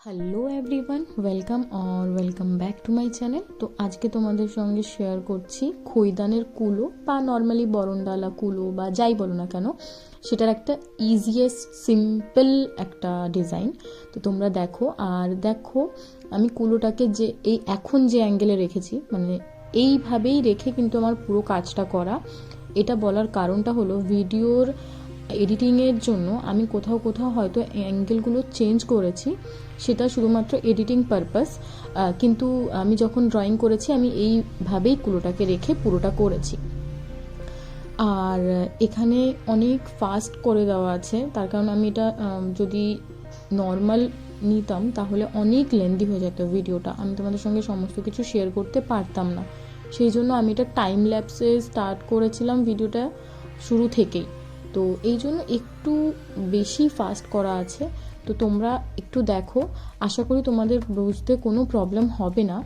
Hello everyone, welcome back to my channel. তো আজকে তোমাদের সঙ্গে শেয়ার করছি খৈদানের কুলো বা নর্মালি বরণডালা কুলো বা যাই বলো না কেন, সেটার একটা ইজিয়েস্ট সিম্পল একটা ডিজাইন। তো তোমরা দেখো, আর দেখো আমি কুলোটাকে যে এখন যে অ্যাঙ্গেলে রেখেছি, মানে এইভাবেই রেখে কিন্তু আমার পুরো কাজটা করা। এটা বলার কারণটা হলো ভিডিওর এডিটিংয়ের জন্য আমি কোথাও কোথাও হয়তো অ্যাঙ্গেলগুলো চেঞ্জ করেছি, সেটা শুধুমাত্র এডিটিং পারপাস। কিন্তু আমি যখন ড্রয়িং করেছি আমি এইভাবেই কুলোটাকে রেখে পুরোটা করেছি। আর এখানে অনেক ফাস্ট করে দেওয়া আছে, তার কারণ আমি এটা যদি নর্মাল নিতাম তাহলে অনেক লেন্দি হয়ে যেত ভিডিওটা, আমি তোমাদের সঙ্গে সমস্ত কিছু শেয়ার করতে পারতাম না। সেই জন্য আমি এটা টাইম ল্যাপসে স্টার্ট করেছিলাম ভিডিওটা শুরু থেকেই। তো এই জন্য একটু বেশি ফাস্ট করা আছে। তো তোমরা একটু দেখো, আশা করি তোমাদের বুঝতে কোনো প্রবলেম হবে না।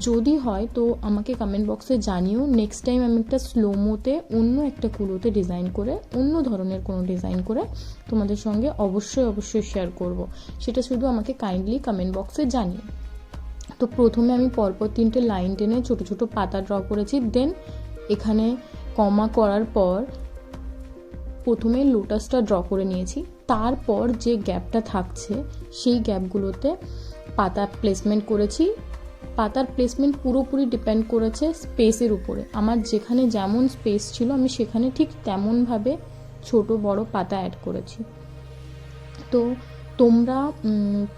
যদি হয় তো আমাকে কমেন্ট বক্সে জানিও। নেক্সট টাইম আমি একটা স্লোমোতে অন্য একটা কুলোতে ডিজাইন করে, অন্য ধরনের কোনো ডিজাইন করে তোমাদের সঙ্গে অবশ্যই শেয়ার করব। সেটা শুধু আমাকে কাইন্ডলি কমেন্ট বক্সে জানিও। তো প্রথমে আমি পরপর 3টে লাইন টেনে ছোট ছোট পাতা ড্র করেছি। দেন এখানে কমা করার পর প্রথমে লোটাসটা ড্র করে নিয়েছি। তারপর যে গ্যাপটা থাকছে সেই গ্যাপগুলোতে পাতা প্লেসমেন্ট করেছি। পাতার প্লেসমেন্ট পুরোপুরি ডিপেন্ড করেছে স্পেসের উপরে। আমার যেখানে যেমন স্পেস ছিল আমি সেখানে ঠিক তেমনভাবে ছোট বড় পাতা অ্যাড করেছি। তো তোমরা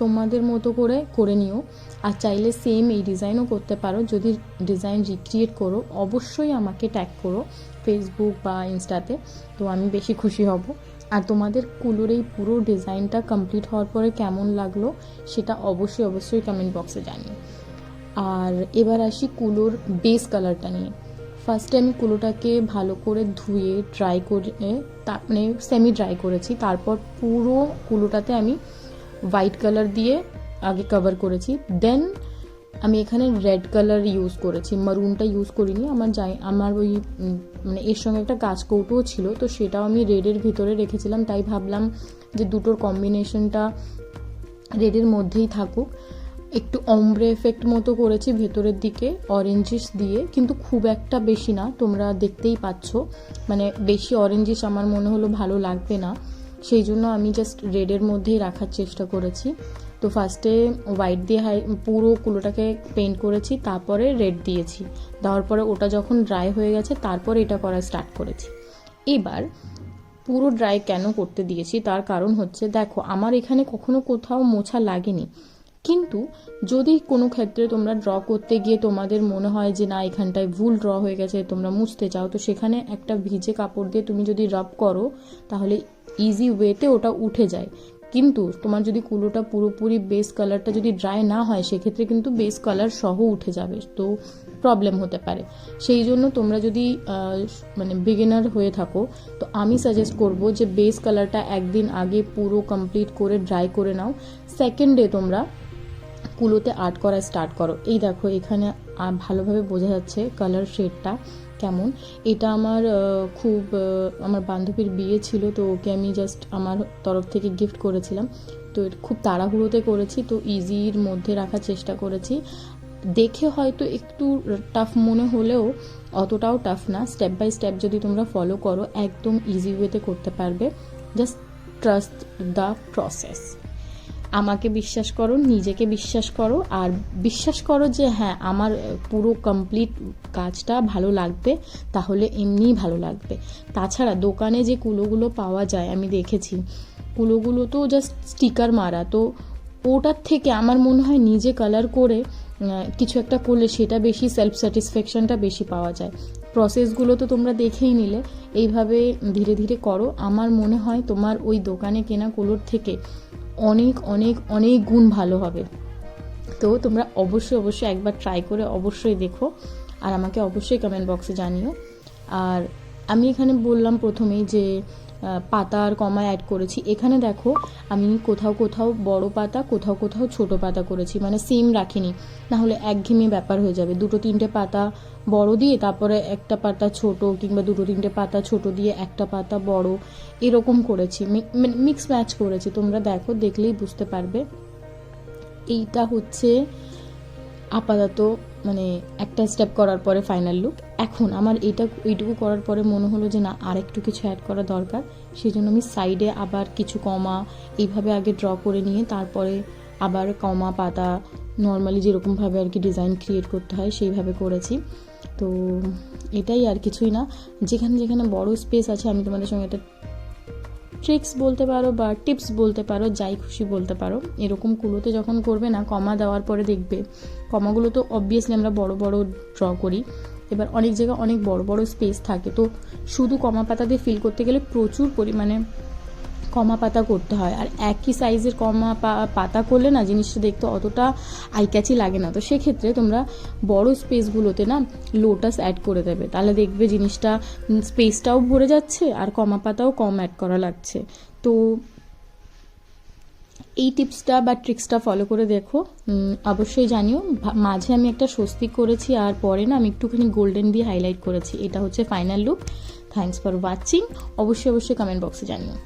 তোমাদের মতো করে নিও। আর চাইলে সেম এই ডিজাইনও করতে পারো। যদি ডিজাইন রিক্রিয়েট করো অবশ্যই আমাকে ট্যাগ করো ফেসবুক বা ইনস্টাতে, তো আমি বেশি খুশি হব। আর তোমাদের কুলোর এই পুরো ডিজাইনটা কমপ্লিট হওয়ার পরে কেমন লাগলো সেটা অবশ্যই কমেন্ট বক্সে জানিও। আর এবার আসি কুলোর বেস কালারটা নিয়ে। ফার্স্টে আমি কুলোটাকে ভালো করে ধুয়ে ড্রাই করে, মানে সেমি ড্রাই করেছি। তারপর পুরো কুলোটাতে আমি হোয়াইট কালার দিয়ে আগে কভার করেছি। দেন আমি এখানে রেড কালার ইউজ করেছি, মারুনটা ইউজ করিনি। আমার ওই মানে এর সঙ্গে একটা গাছ কৌটোও ছিল, তো সেটাও আমি রেডের ভিতরে রেখেছিলাম। তাই ভাবলাম যে দুটোর কম্বিনেশনটা রেডের মধ্যেই থাকুক। একটু অমব্রে এফেক্ট মতো করেছি ভেতরের দিকে অরেঞ্জিস দিয়ে, কিন্তু খুব একটা বেশি না, তোমরা দেখতেই পাচ্ছ। মানে বেশি অরেঞ্জিস আমার মনে হলো ভালো লাগবে না, সেই জন্য আমি জাস্ট রেডের মধ্যেই রাখার চেষ্টা করেছি। তো ফার্স্টে হোয়াইট দিয়ে পুরো কুলোটাকে পেইন্ট করেছি, তারপরে রেড দিয়েছি। দেওয়ার পরে ওটা যখন ড্রাই হয়ে গেছে তারপরে এটা করা স্টার্ট করেছি। এবার পুরো ড্রাই কেন করতে দিয়েছি তার কারণ হচ্ছে, দেখো আমার এখানে কখনো কোথাও মোছা লাগেনি, কিন্তু যদি কোনো ক্ষেত্রে তোমরা ড্র করতে গিয়ে তোমাদের মনে হয় যে না এখানটায় ভুল ড্র হয়ে গেছে, তোমরা মুছতে চাও, তো সেখানে একটা ভিজে কাপড় দিয়ে তুমি যদি রাব করো তাহলে ইজি ওয়েতে ওটা উঠে যায়। কিন্তু তোমার যদি কুলোটা পুরোপুরি বেস কালারটা যদি ড্রাই না হয় সেক্ষেত্রে কিন্তু বেস কালার সহ উঠে যাবে, তো প্রবলেম হতে পারে। সেই জন্য তোমরা যদি মানে বিগিনার হয়ে থাকো তো আমি সাজেস্ট করব যে বেস কালারটা একদিন আগে পুরো কমপ্লিট করে ড্রাই করে নাও। সেকেন্ড ডে তোমরা কুলোতে আর্ট করা স্টার্ট করো। এই দেখো এখানে ভালোভাবে বোঝা যাচ্ছে কালার শেডটা কেমন। এটা আমার আমার বান্ধবীর বিয়ে ছিল, তো ওকে আমি জাস্ট আমার তরফ থেকে গিফট করেছিলাম। তো খুব তাড়াহুড়োতে করেছি, তো ইজির মধ্যে রাখার চেষ্টা করেছি। দেখে হয়তো একটু টাফ মনে হলেও অতটাও টাফ না। স্টেপ বাই স্টেপ যদি তোমরা ফলো করো একদম ইজি ওয়েতে করতে পারবে। Just trust the process. আমাকে বিশ্বাস করো, নিজেকে বিশ্বাস করো, আর বিশ্বাস করো যে হ্যাঁ আমার পুরো কমপ্লিট কাজটা ভালো লাগবে, তাহলে এমনিই ভালো লাগবে। তাছাড়া দোকানে যে কুলোগুলো পাওয়া যায় আমি দেখেছি, কুলোগুলো তো জাস্ট স্টিকার মারা, তো ওটার থেকে আমার মনে হয় নিজে কালার করে কিছু একটা করলে সেটা বেশি সেলফ স্যাটিসফ্যাকশনটা বেশি পাওয়া যায়। প্রসেসগুলো তো তোমরা দেখেই নিলে, এইভাবে ধীরে ধীরে করো। আমার মনে হয় তোমার ওই দোকানে কেনা কুলোর থেকে অনেক অনেক অনেক গুণ ভালো হবে। তো তোমরা অবশ্যই একবার ট্রাই করে অবশ্যই দেখো, আর আমাকে অবশ্যই কমেন্ট বক্সে জানিও। আর আমি এখানে বললাম প্রথমেই যে পাতা আর কমা অ্যাড করেছি। এখানে দেখো আমি কোথাও কোথাও বড় পাতা, কোথাও কোথাও ছোট পাতা করেছি, মানে সেম রাখিনি, না হলে একঘেয়েমি ব্যাপার হয়ে যাবে। 2-3টে পাতা বড় দিয়ে তারপরে একটা পাতা ছোট, কিংবা 2-3টে পাতা ছোট দিয়ে একটা পাতা বড়, এরকম করেছি, মিক্স ম্যাচ করেছি। তোমরা দেখো, দেখলেই বুঝতে পারবে। এইটা হচ্ছে আপাতত মানে একটা স্টেপ করার পরে ফাইনাল লুক। এখন আমার এইটুকু করার পরে মনে হলো যে না, আর একটু কিছু অ্যাড করা দরকার। সেই জন্য আমি সাইডে আবার কিছু কমা এইভাবে আগে ড্র করে নিয়ে তারপরে আবার কমা পাতা নর্মালি যেরকমভাবে আর কি ডিজাইন ক্রিয়েট করতে হয় সেইভাবে করেছি। তো এটাই, আর কিছুই না। যেখানে যেখানে বড় স্পেস আছে আমি তোমাদের সঙ্গে একটা ট্রিক্স বলতে পারো বা টিপস বলতে পারো, যাই খুশি বলতে পারো। এরকম কুলোতে যখন করবে না, কমা দেওয়ার পরে দেখবে কমাগুলো তো অবভিয়াসলি আমরা বড় বড় ড্র করি, এবার অনেক জায়গায় অনেক বড় বড় স্পেস থাকে, তো শুধু কমা পাতা দিয়ে ফিল করতে গেলে প্রচুর পরিমাণে কমা পাতা করতে হয়। আর একই সাইজের কমা পাতা করলে না জিনিসটা দেখতে অতটা আইক্যাচি লাগে না। তো সেক্ষেত্রে তোমরা বড় স্পেসগুলোতে না লোটাস অ্যাড করে দেবে, তাহলে দেখবে জিনিসটা স্পেসটাও ভরে যাচ্ছে আর কমা পাতাও কম অ্যাড করা লাগছে। তো এই টিপসটা বা ট্রিক্সটা ফলো করে দেখো, অবশ্যই জানিও। মাঝে আমি একটা স্বস্তিক করেছি আর পরে না আমি একটুখানি গোল্ডেন দিয়ে হাইলাইট করেছি। এটা হচ্ছে final look. Thanks for watching. অবশ্যই কমেন্ট বক্সে জানিও।